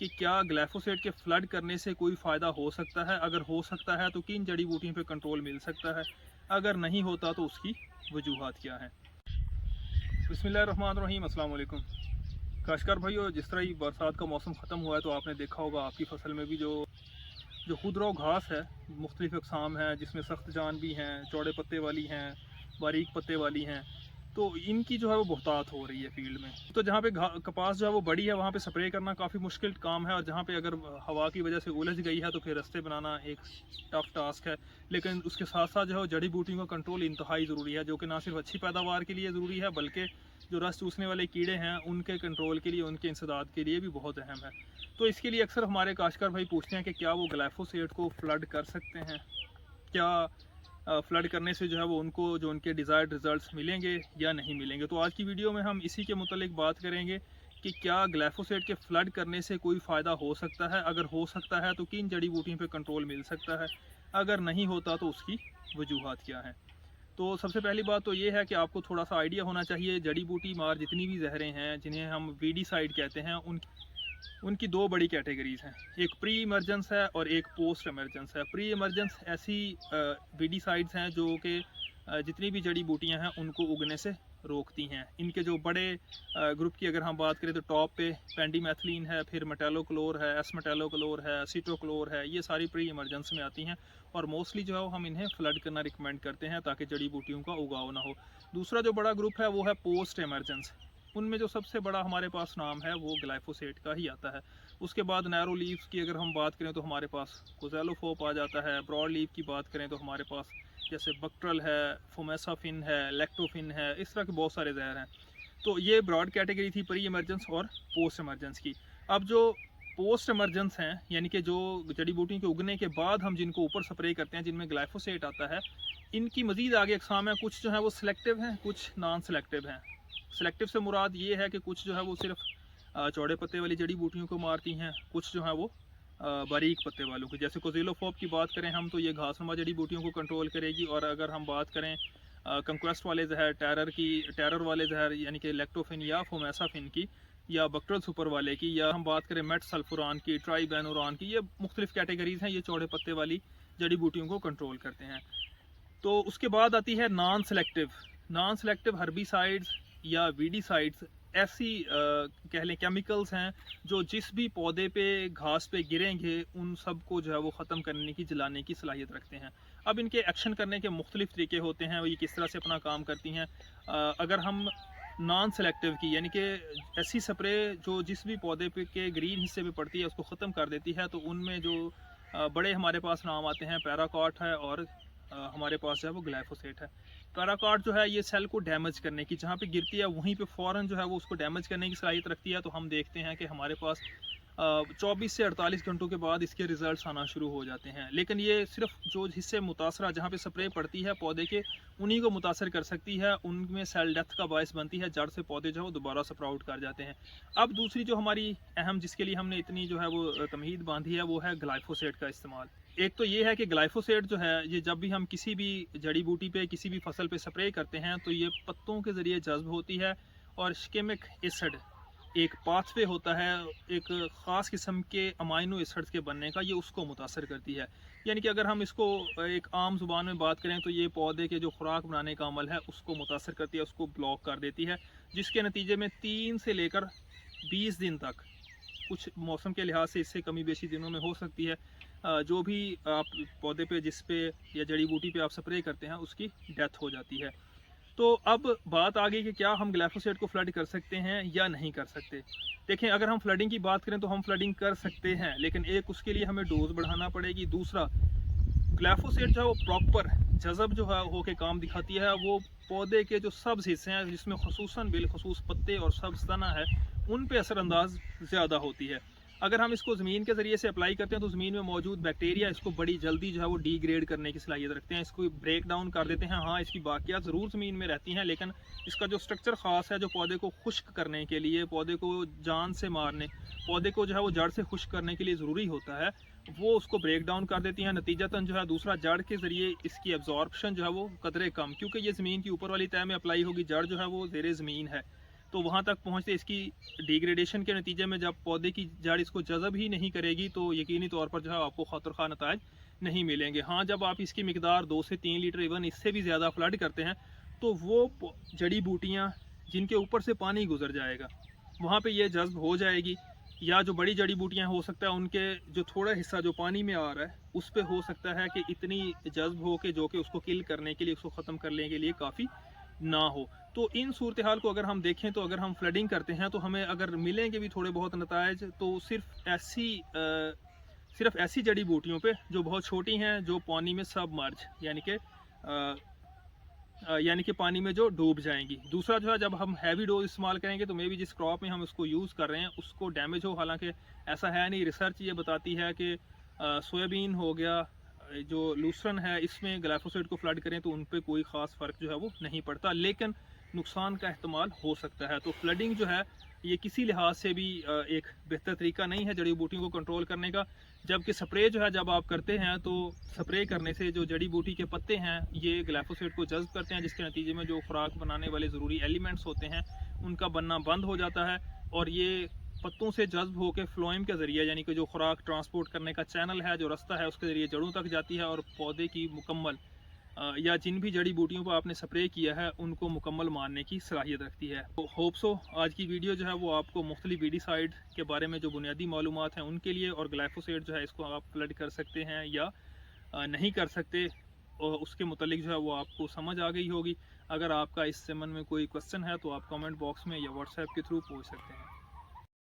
कि क्या ग्लाइफोसेट के फ्लड करने से कोई फ़ायदा हो सकता है, अगर हो सकता है तो किन जड़ी बूटियों पे कंट्रोल मिल सकता है, अगर नहीं होता तो उसकी वजूहात क्या हैं। बिस्मिल्लाहिर्रहमानिर्रहीम, अस्सलाम वालेकुम। काश्तकार भाइयों, जिस तरह ही बरसात का मौसम ख़त्म हुआ है तो आपने देखा होगा आपकी फसल में भी जो जो खुदरो घास है, मुख्तलिफ़ अक़साम हैं, जिसमें सख्त जान भी हैं, चौड़े पत्ते वाली हैं, बारीक पत्ते वाली हैं। तो इनकी जो है वो बहुतात हो रही है फील्ड में। तो जहाँ पे कपास जो है वो बड़ी है, वहाँ पे स्प्रे करना काफ़ी मुश्किल काम है, और जहाँ पे अगर हवा की वजह से उलझ गई है तो फिर रास्ते बनाना एक टफ़ टास्क है। लेकिन उसके साथ साथ जो है जड़ी बूटियों का कंट्रोल इंतहाई ज़रूरी है, जो कि ना सिर्फ अच्छी पैदावार के लिए ज़रूरी है, बल्कि जो रस चूसने वाले कीड़े हैं उनके कंट्रोल के लिए, उनके इंसदाद के लिए भी बहुत अहम है। तो इसके लिए अक्सर हमारे काश्तकार भाई पूछते हैं कि क्या वो ग्लाइफोसेट को फ्लड कर सकते हैं, क्या फ्लड करने से जो है वो उनको जो उनके डिज़ायर्ड रिज़ल्ट्स मिलेंगे या नहीं मिलेंगे। तो आज की वीडियो में हम इसी के मुतालिक बात करेंगे कि क्या ग्लाइफोसेट के फ्लड करने से कोई फ़ायदा हो सकता है, अगर हो सकता है तो किन जड़ी बूटियों पे कंट्रोल मिल सकता है, अगर नहीं होता तो उसकी वजूहात क्या हैं। तो सबसे पहली बात तो ये है कि आपको थोड़ा सा आइडिया होना चाहिए, जड़ी बूटी मार जितनी भी जहरें हैं जिन्हें हम वीडीसाइड कहते हैं, उनकी दो बड़ी कैटेगरीज हैं। एक प्री इमरजेंस है और एक पोस्ट इमरजेंस है। प्री इमरजेंस ऐसी वीडीसाइड्स हैं जो कि जितनी भी जड़ी बूटियां हैं उनको उगने से रोकती हैं। इनके जो बड़े ग्रुप की अगर हम बात करें तो टॉप पे पेंडीमेथिलीन है, फिर मेटालोक्लोर है, एसमेटालोक्लोर है, एसीटोक्लोर है, ये सारी प्री इमरजेंस में आती हैं, और मोस्टली जो है हम इन्हें फ्लड करना रिकमेंड करते हैं ताकि जड़ी बूटियों का उगाव ना हो। दूसरा जो बड़ा ग्रुप है वो है पोस्ट इमरजेंस। उनमें जो सबसे बड़ा हमारे पास नाम है वो ग्लाइफोसेट का ही आता है। उसके बाद नैरो लीव्स की अगर हम बात करें तो हमारे पास कोज़ैलोफोप आ जाता है। ब्रॉड लीव की बात करें तो हमारे पास जैसे बक्ट्रल है, फोमेसाफिन है, लैक्टोफिन है, इस तरह के बहुत सारे जहर हैं। तो ये ब्रॉड कैटेगरी थी प्री इमरजेंस और पोस्ट इमरजेंस की। अब जो पोस्ट इमरजेंस हैं, यानी कि जो जड़ी बूटी के उगने के बाद हम जिनको ऊपर स्प्रे करते हैं, जिनमें ग्लाइफोसेट आता है, इनकी मज़ीद आगे अक़साम है। कुछ जो है वो सिलेक्टिव हैं, कुछ नॉन सिलेक्टिव हैं। सिलेक्टिव से मुराद ये है कि कुछ जो है वो सिर्फ चौड़े पत्ते वाली जड़ी बूटियों को मारती हैं, कुछ जो है वो बारीक पत्ते वालों की। जैसे कोज़ेलोफोप की बात करें हम तो ये घासनुमा जड़ी बूटियों को कंट्रोल करेगी, और अगर हम बात करें कंक्वेस्ट वाले जहर, टेरर वाले जहर यानी कि लैक्टोफिन या फोमेसाफिन की, या बक्ट्रल सुपर वाले की, या हम बात करें मेट सल्फुरान की, ट्राइबेनोरान की, ये मुख्तलिफ कैटेगरीज हैं। ये चौड़े पत्ते वाली जड़ी बूटियों को कंट्रोल करते हैं। तो उसके बाद आती है non selective. Non selective herbicides या वीडीसाइड्स ऐसी कह लें केमिकल्स हैं जो जिस भी पौधे पे, घास पे गिरेंगे उन सब को जो है वो ख़त्म करने की, जलाने की सलाहियत रखते हैं। अब इनके एक्शन करने के मुख्तलिफ तरीके होते हैं, ये किस तरह से अपना काम करती हैं। अगर हम नॉन सेलेक्टिव की यानी कि ऐसी स्प्रे जो जिस भी पौधे पे के ग्रीन हिस्से पे पड़ती है उसको ख़त्म कर देती है, तो उनमें जो बड़े हमारे पास नाम आते हैं, पैराकॉट है और हमारे पास जो है वो ग्लाइफोसेट है। पैराकॉट जो है ये सेल को डैमेज करने की, जहाँ पे गिरती है वहीं पे फ़ौरन जो है वो उसको डैमेज करने की सलाहियत रखती है। तो हम देखते हैं कि हमारे पास 24 से 48 घंटों के बाद इसके रिजल्ट्स आना शुरू हो जाते हैं। लेकिन ये सिर्फ जो हिस्से मुतासरा जहाँ पे स्प्रे पड़ती है पौधे के, उन्हीं को मुतासर कर सकती है, उनमें सेल डेथ का बायस बनती है, जड़ से पौधे जो है वो दोबारा स्प्राउट कर जाते हैं। अब दूसरी जो हमारी अहम, जिसके लिए हमने इतनी जो है वो तमहीद बांधी है, वो है ग्लाइफोसेट का इस्तेमाल। एक तो ये है कि ग्लाइफोसेट जो है ये जब भी हम किसी भी जड़ी बूटी पे, किसी भी फसल पे स्प्रे करते हैं तो ये पत्तों के ज़रिए जज्ब होती है, और इस्केमिक एसिड एक पाथवे होता है, एक ख़ास किस्म के अमाइनो एसिड्स के बनने का, ये उसको मुतासर करती है। यानी कि अगर हम इसको एक आम ज़ुबान में बात करें तो ये पौधे के जो खुराक बनाने का अमल है उसको मुतासर करती है, उसको ब्लॉक कर देती है, जिसके नतीजे में 3 से लेकर 20 दिन तक, कुछ मौसम के लिहाज से इससे कमी बेशी दिनों में हो सकती है, जो भी आप पौधे पे, जिस पे या जड़ी बूटी पे आप स्प्रे करते हैं उसकी डेथ हो जाती है। तो अब बात आ गई कि क्या हम ग्लाइफोसेट को फ्लड कर सकते हैं या नहीं कर सकते। देखें, अगर हम फ्लडिंग की बात करें तो हम फ्लडिंग कर सकते हैं, लेकिन एक उसके लिए हमें डोज बढ़ाना पड़ेगी। दूसरा, ग्लाइफोसेट जो है वो प्रॉपर जज़ब जो है होके काम दिखाती है, वो पौधे के जो सब्ज़ हिस्से हैं, जिसमें खसूसन बिलखसूस पत्ते और सब्ज़ तना है, उन पे असरअंदाज ज़्यादा होती है। अगर हम इसको ज़मीन के ज़रिए से अप्लाई करते हैं तो ज़मीन में मौजूद बैक्टीरिया इसको बड़ी जल्दी जो है वो डिग्रेड करने की सलाहियत रखते हैं, इसको ब्रेक डाउन कर देते हैं। हाँ, इसकी बाकियात ज़रूर ज़मीन में रहती हैं, लेकिन इसका जो स्ट्रक्चर ख़ास है, जो पौधे को खुश्क करने के लिए, पौधे को जान से मारने, पौधे को जो है वो जड़ से खुश्क करने के लिए ज़रूरी होता है, वो उसको ब्रेक डाउन कर देती हैं। नतीजतन जो है दूसरा, जड़ के ज़रिए इसकी एब्जॉर्प्शन जो है वो कदरे कम, क्योंकि ये ज़मीन की ऊपर वाली तह में अप्लाई होगी, जड़ जो है वो ज़ेरे ज़मीन है, तो वहाँ तक पहुँचते इसकी डिग्रेडेशन के नतीजे में जब पौधे की जड़ इसको जज़ब ही नहीं करेगी तो यकीनी तौर पर जो है आपको खतरखा नताज नहीं मिलेंगे। हाँ, जब आप इसकी मिकदार 2 से 3 लीटर इवन इससे भी ज़्यादा फ्लड करते हैं तो वो जड़ी बूटियाँ जिनके ऊपर से पानी गुजर जाएगा वहाँ पे ये जज्ब हो जाएगी, या जो बड़ी जड़ी बूटियाँ हो सकता है उनके जो थोड़ा हिस्सा जो पानी में आ रहा है उस पे हो सकता है कि इतनी जज्ब हो के जो कि उसको किल करने के लिए, उसको ख़त्म करने के लिए काफ़ी ना हो। तो इन सूरत हाल को अगर हम देखें तो अगर हम फ्लडिंग करते हैं तो हमें अगर मिलेंगे भी थोड़े बहुत नतायज तो सिर्फ ऐसी जड़ी बूटियों पे जो बहुत छोटी हैं, जो पानी में सबमर्ज यानी कि पानी में जो डूब जाएंगी। दूसरा जो है, जब हम हैवी डोज इस्तेमाल करेंगे तो मे बी जिस क्रॉप में हम उसको यूज़ कर रहे हैं उसको डैमेज हो, हालांकि ऐसा है नहीं। रिसर्च ये बताती है कि सोयाबीन हो गया, जो लूसरन है, इसमें ग्लाइफोसेट को फ्लड करें तो उन पर कोई ख़ास फ़र्क जो है वो नहीं पड़ता, लेकिन नुकसान का एहतमाल हो सकता है। तो फ्लडिंग जो है ये किसी लिहाज से भी एक बेहतर तरीका नहीं है जड़ी बूटियों को कंट्रोल करने का। जबकि स्प्रे जो है जब आप करते हैं तो स्प्रे करने से जो जड़ी बूटी के पत्ते हैं ये ग्लाइफोसेट को जज्ब करते हैं, जिसके नतीजे में जो खुराक बनाने वाले ज़रूरी एलिमेंट्स होते हैं उनका बनना बंद हो जाता है, और ये पत्तों से जज्ब होकर फ्लोएम के ज़रिए, यानी कि जो खुराक ट्रांसपोर्ट करने का चैनल है, जो रास्ता है, उसके ज़रिए जड़ों तक जाती है और पौधे की मुकम्मल या जिन भी जड़ी बूटियों पर आपने स्प्रे किया है उनको मुकम्मल मारने की सलाहियत रखती है। तो होप सो आज की वीडियो जो है वो आपको मुख्तलिफ वीडिसाइड के बारे में जो बुनियादी मालूमात हैं उनके लिए, और ग्लाइफोसेट जो है इसको आप फ्लड कर सकते हैं या नहीं कर सकते, और उसके मुतालिक जो है वो आपको समझ आ गई होगी। अगर आपका इस संबंध में कोई क्वेश्चन है तो आप कमेंट बॉक्स में या व्हाट्सएप के थ्रू पूछ सकते हैं।